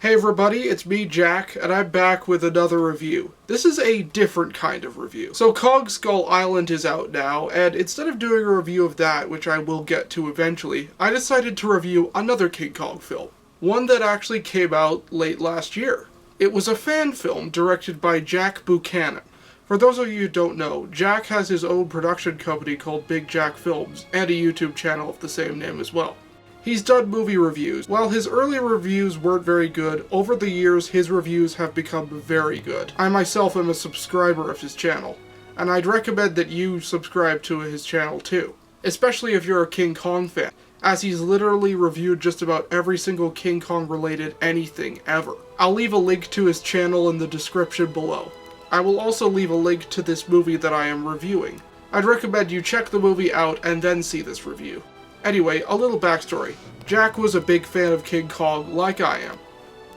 Hey everybody, it's me, Jack, and I'm back with another review. This is a different kind of review. So Kong Skull Island is out now, and instead of doing a review of that, which I will get to eventually, I decided to review another King Kong film. One that actually came out late last year. It was a fan film directed by Jack Buchanan. For those of you who don't know, Jack has his own production company called Big Jack Films, and a YouTube channel of the same name as well. He's done movie reviews. While his early reviews weren't very good, over the years his reviews have become very good. I myself am a subscriber of his channel, and I'd recommend that you subscribe to his channel too. Especially if you're a King Kong fan, as he's literally reviewed just about every single King Kong related anything ever. I'll leave a link to his channel in the description below. I will also leave a link to this movie that I am reviewing. I'd recommend you check the movie out and then see this review. Anyway, a little backstory. Jack was a big fan of King Kong, like I am,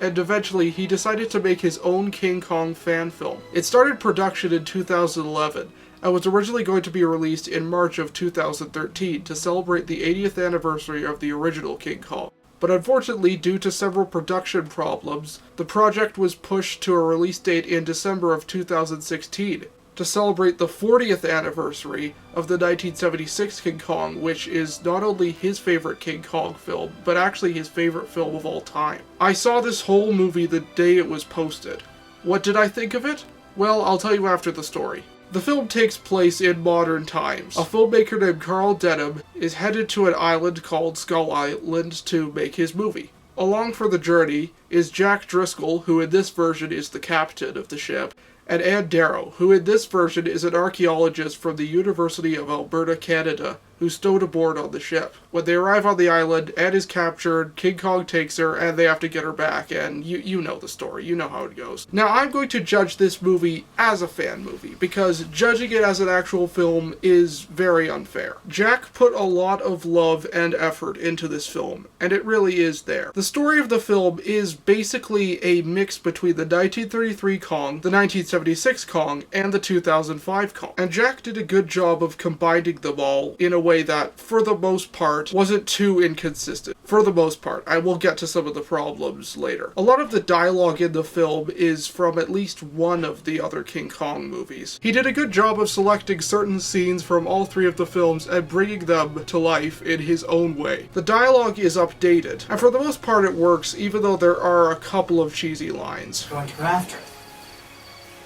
and eventually he decided to make his own King Kong fan film. It started production in 2011, and was originally going to be released in March of 2013 to celebrate the 80th anniversary of the original King Kong. But unfortunately, due to several production problems, the project was pushed to a release date in December of 2016. To celebrate the 40th anniversary of the 1976 King Kong, which is not only his favorite King Kong film, but actually his favorite film of all time. I saw this whole movie the day it was posted. What did I think of it? Well, I'll tell you after the story. The film takes place in modern times. A filmmaker named Carl Denham is headed to an island called Skull Island to make his movie. Along for the journey is Jack Driscoll, who in this version is the captain of the ship, and Ann Darrow, who in this version is an archaeologist from the University of Alberta, Canada, who's stowed aboard on the ship. When they arrive on the island, Ann is captured, King Kong takes her, and they have to get her back, and you know the story, you know how it goes. Now, I'm going to judge this movie as a fan movie, because judging it as an actual film is very unfair. Jack put a lot of love and effort into this film, and it really is there. The story of the film is basically a mix between the 1933 Kong, the 1976 Kong, and the 2005 Kong. And Jack did a good job of combining them all in a way that, for the most part, wasn't too inconsistent. For the most part. I will get to some of the problems later. A lot of the dialogue in the film is from at least one of the other King Kong movies. He did a good job of selecting certain scenes from all three of the films and bringing them to life in his own way. The dialogue is updated, and for the most part it works, even though there are a couple of cheesy lines. Going to go after it.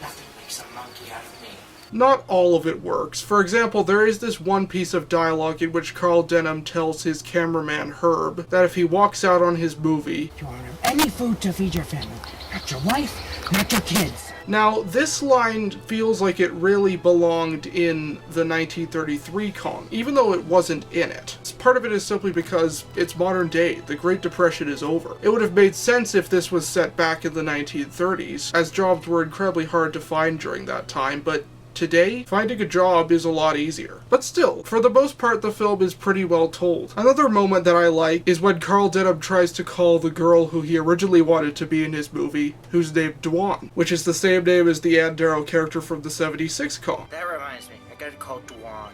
Nothing makes a monkey out of me. Not all of it works. For example, there is this one piece of dialogue in which Carl Denham tells his cameraman Herb that if he walks out on his movie, You won't have any food to feed your family. Not your wife, not your kids. Now, this line feels like it really belonged in the 1933 Kong, even though it wasn't in it. Part of it is simply because it's modern day. The Great Depression is over. It would have made sense if this was set back in the 1930s, as jobs were incredibly hard to find during that time, but today, finding a job is a lot easier. But still, for the most part, the film is pretty well told. Another moment that I like is when Carl Denham tries to call the girl who he originally wanted to be in his movie, who's named Dwan, which is the same name as the Ann Darrow character from the 76 Kong. That reminds me, I gotta call Dwan.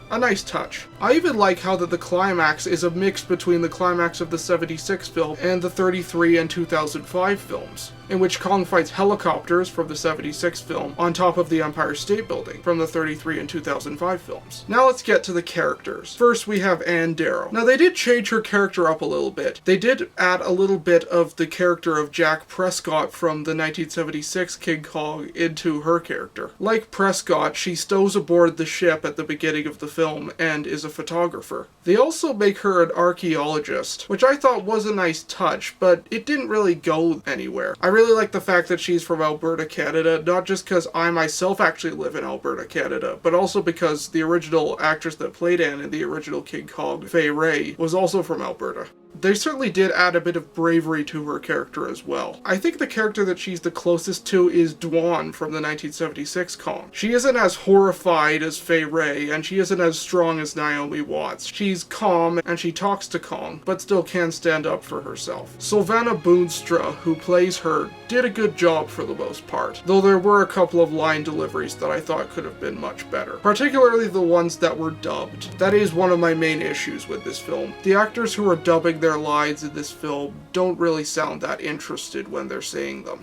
A nice touch. I even like how that the climax is a mix between the climax of the 76 film and the 33 and 2005 films, in which Kong fights helicopters from the 76 film on top of the Empire State Building from the 33 and 2005 films. Now let's get to the characters. First we have Ann Darrow. Now they did change her character up a little bit. They did add a little bit of the character of Jack Prescott from the 1976 King Kong into her character. Like Prescott, she stows aboard the ship at the beginning of the film and is a photographer. They also make her an archaeologist, which I thought was a nice touch, but it didn't really go anywhere. I really like the fact that she's from Alberta, Canada, not just because I myself actually live in Alberta, Canada, but also because the original actress that played Anne in the original King Kong, Fay Wray, was also from Alberta. They certainly did add a bit of bravery to her character as well. I think the character that she's the closest to is Dwan from the 1976 Kong. She isn't as horrified as Fay Wray, and she isn't as strong as Naomi Watts. She's calm, and she talks to Kong, but still can stand up for herself. Sylvana Boonstra, who plays her, did a good job for the most part, though there were a couple of line deliveries that I thought could have been much better, particularly the ones that were dubbed. That is one of my main issues with this film. The actors who are dubbing their lines in this film don't really sound that interested when they're saying them.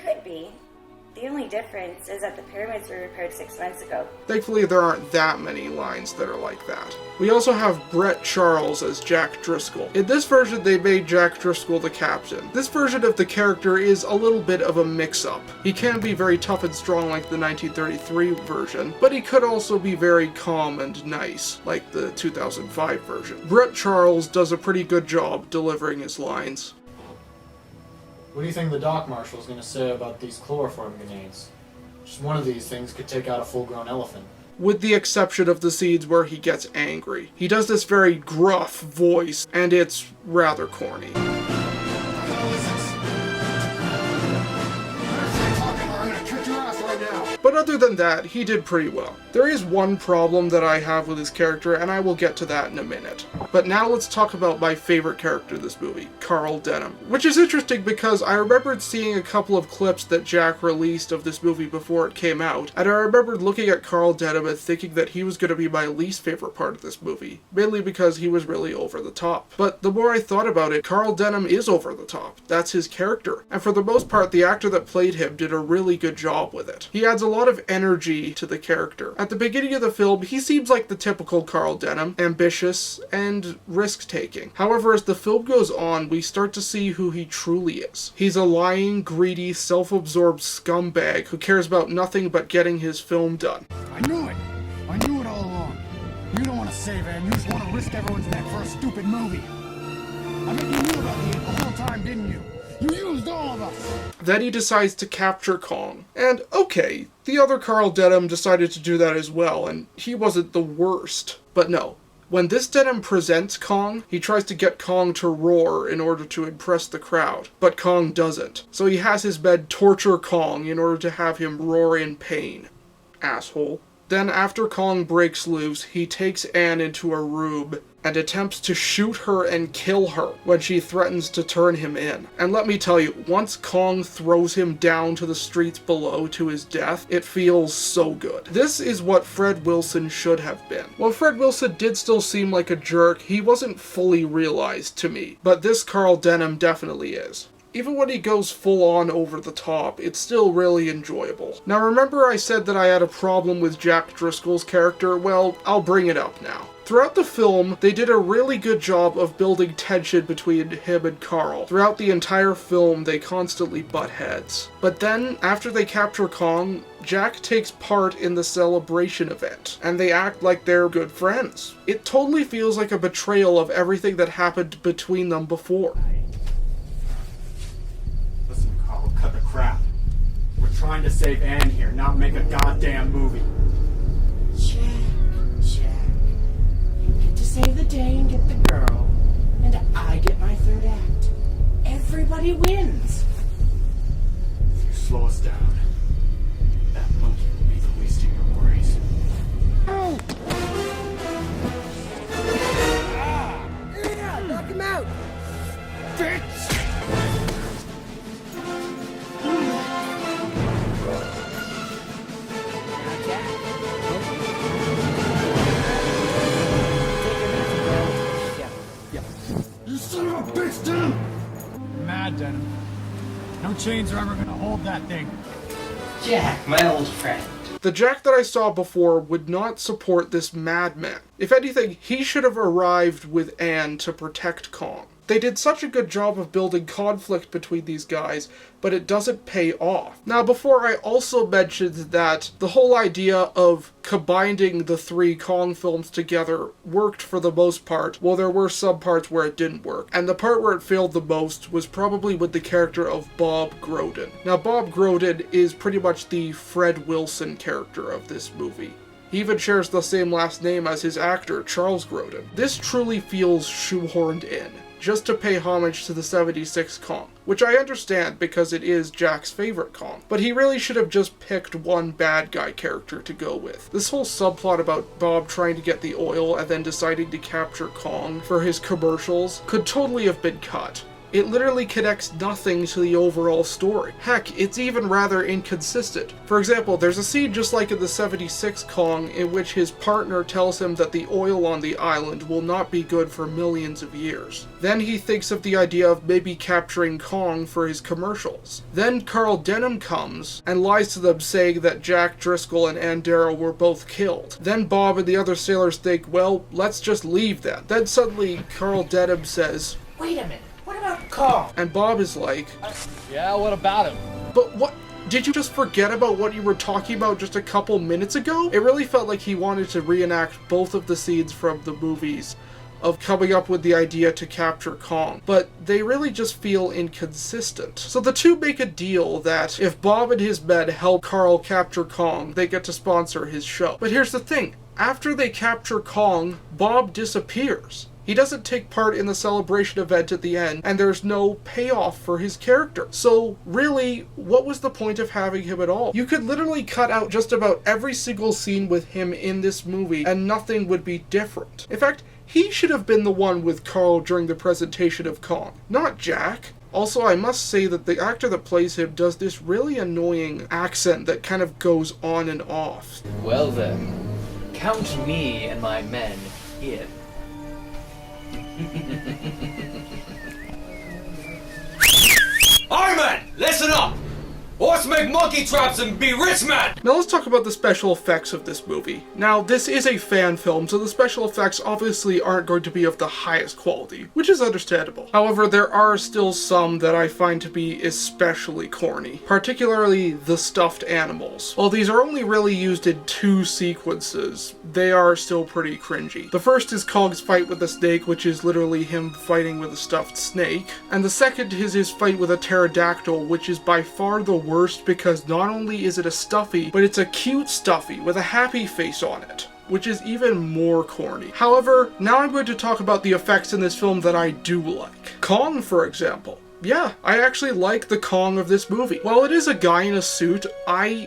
Could be. The only difference is that the pyramids were repaired 6 months ago. Thankfully, there aren't that many lines that are like that. We also have Brett Charles as Jack Driscoll. In this version, they made Jack Driscoll the captain. This version of the character is a little bit of a mix-up. He can be very tough and strong like the 1933 version, but he could also be very calm and nice, like the 2005 version. Brett Charles does a pretty good job delivering his lines. What do you think the dock marshal is going to say about these chloroform grenades? Just one of these things could take out a full-grown elephant. With the exception of the scenes where he gets angry. He does this very gruff voice, and it's rather corny. But other than that, he did pretty well. There is one problem that I have with his character, and I will get to that in a minute. But now let's talk about my favorite character in this movie, Carl Denham. Which is interesting because I remembered seeing a couple of clips that Jack released of this movie before it came out, and I remembered looking at Carl Denham and thinking that he was going to be my least favorite part of this movie, mainly because he was really over the top. But the more I thought about it, Carl Denham is over the top. That's his character. And for the most part, the actor that played him did a really good job with it. He adds a lot of energy to the character. At the beginning of the film, he seems like the typical Carl Denham, ambitious and risk-taking. However, as the film goes on, we start to see who he truly is. He's a lying, greedy, self-absorbed scumbag who cares about nothing but getting his film done. I knew it! I knew it all along. You don't want to save Anne, you just want to risk everyone's neck for a stupid movie. I bet you knew about the whole time, didn't you? You used all of us! Then he decides to capture Kong. And okay, the other Carl Denham decided to do that as well, and he wasn't the worst. But no. When this Denham presents Kong, he tries to get Kong to roar in order to impress the crowd. But Kong doesn't. So he has his men torture Kong in order to have him roar in pain. Asshole. Then after Kong breaks loose, he takes Anne into a room and attempts to shoot her and kill her when she threatens to turn him in. And let me tell you, once Kong throws him down to the streets below to his death, it feels so good. This is what Fred Wilson should have been. While Fred Wilson did still seem like a jerk, he wasn't fully realized to me, but this Carl Denham definitely is. Even when he goes full-on over the top, it's still really enjoyable. Now remember I said that I had a problem with Jack Driscoll's character? Well, I'll bring it up now. Throughout the film, they did a really good job of building tension between him and Carl. Throughout the entire film, they constantly butt heads. But then, after they capture Kong, Jack takes part in the celebration event, and they act like they're good friends. It totally feels like a betrayal of everything that happened between them before. Listen, Carl, cut the crap. We're trying to save Anne here, not make a goddamn movie. Jack. You get to save the day and get the girl, and I get my third act. Everybody wins. If you slow us down, that monkey will be the least of your worries. Oh! Yeah, knock him out! Bitch! You son of a bitch, Denham! Mad Denham. No chains are ever gonna hold that thing. Jack, my old friend. The Jack that I saw before would not support this madman. If anything, he should have arrived with Anne to protect Kong. They did such a good job of building conflict between these guys, but it doesn't pay off. Now, before I also mentioned that the whole idea of combining the three Kong films together worked for the most part, while there were some parts where it didn't work. And the part where it failed the most was probably with the character of Bob Grodin. Now, Bob Grodin is pretty much the Fred Wilson character of this movie. He even shares the same last name as his actor, Charles Grodin. This truly feels shoehorned in, just to pay homage to the 76 Kong, which I understand because it is Jack's favorite Kong, but he really should have just picked one bad guy character to go with. This whole subplot about Bob trying to get the oil and then deciding to capture Kong for his commercials could totally have been cut. It literally connects nothing to the overall story. Heck, it's even rather inconsistent. For example, there's a scene just like in the 76 Kong in which his partner tells him that the oil on the island will not be good for millions of years. Then he thinks of the idea of maybe capturing Kong for his commercials. Then Carl Denham comes and lies to them saying that Jack Driscoll and Ann Darrow were both killed. Then Bob and the other sailors think, well, let's just leave then. Then suddenly Carl Denham says, Wait a minute. What about Carl? and Bob is like, Yeah, what about him? but what? Did you just forget about what you were talking about just a couple minutes ago? It really felt like he wanted to reenact both of the scenes from the movies of coming up with the idea to capture Kong, but they really just feel inconsistent. So the two make a deal that if Bob and his men help Carl capture Kong, they get to sponsor his show. But here's the thing, after they capture Kong, Bob disappears. He doesn't take part in the celebration event at the end, and there's no payoff for his character. So really, what was the point of having him at all? You could literally cut out just about every single scene with him in this movie, and nothing would be different. In fact, he should have been the one with Carl during the presentation of Kong, not Jack. Also, I must say that the actor that plays him does this really annoying accent that kind of goes on and off. Well then, count me and my men in. Alright, man, listen up! Horse make monkey traps and be rich, man! Now let's talk about the special effects of this movie. Now, this is a fan film, so the special effects obviously aren't going to be of the highest quality, which is understandable. However, there are still some that I find to be especially corny, particularly the stuffed animals. While these are only really used in 2 sequences, they are still pretty cringy. The first is Kong's fight with the snake, which is literally him fighting with a stuffed snake, and the second is his fight with a pterodactyl, which is by far the worst because not only is it a stuffy, but it's a cute stuffy with a happy face on it, which is even more corny. However, now I'm going to talk about the effects in this film that I do like. Kong, for example. Yeah, I actually like the Kong of this movie. While it is a guy in a suit,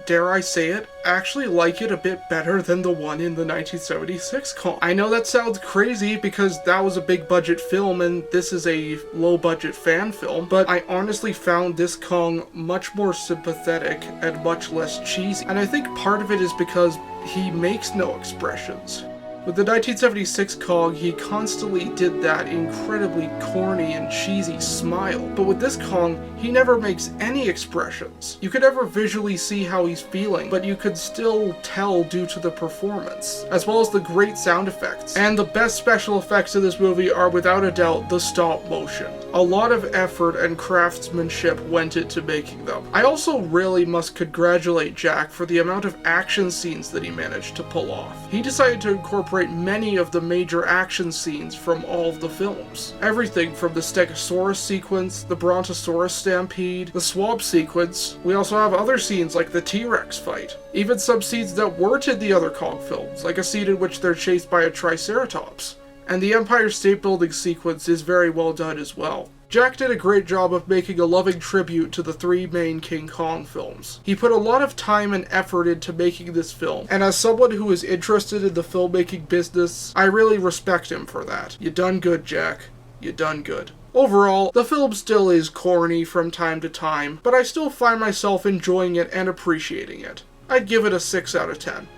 dare I say it, actually like it a bit better than the one in the 1976 Kong. I know that sounds crazy because that was a big budget film and this is a low budget fan film, but I honestly found this Kong much more sympathetic and much less cheesy. And I think part of it is because he makes no expressions. With the 1976 Kong, he constantly did that incredibly corny and cheesy smile, but with this Kong, he never makes any expressions. You could never visually see how he's feeling, but you could still tell due to the performance, as well as the great sound effects. And the best special effects in this movie are without a doubt the stop motion. A lot of effort and craftsmanship went into making them. I also really must congratulate Jack for the amount of action scenes that he managed to pull off. He decided to incorporate many of the major action scenes from all of the films. Everything from the Stegosaurus sequence, the Brontosaurus stampede, the swamp sequence. We also have other scenes like the T-Rex fight. Even some scenes that weren't in the other Kong films, like a scene in which they're chased by a Triceratops. And the Empire State Building sequence is very well done as well. Jack did a great job of making a loving tribute to the 3 main King Kong films. He put a lot of time and effort into making this film, and as someone who is interested in the filmmaking business, I really respect him for that. You done good, Jack. You done good. Overall, the film still is corny from time to time, but I still find myself enjoying it and appreciating it. I'd give it a 6 out of 10.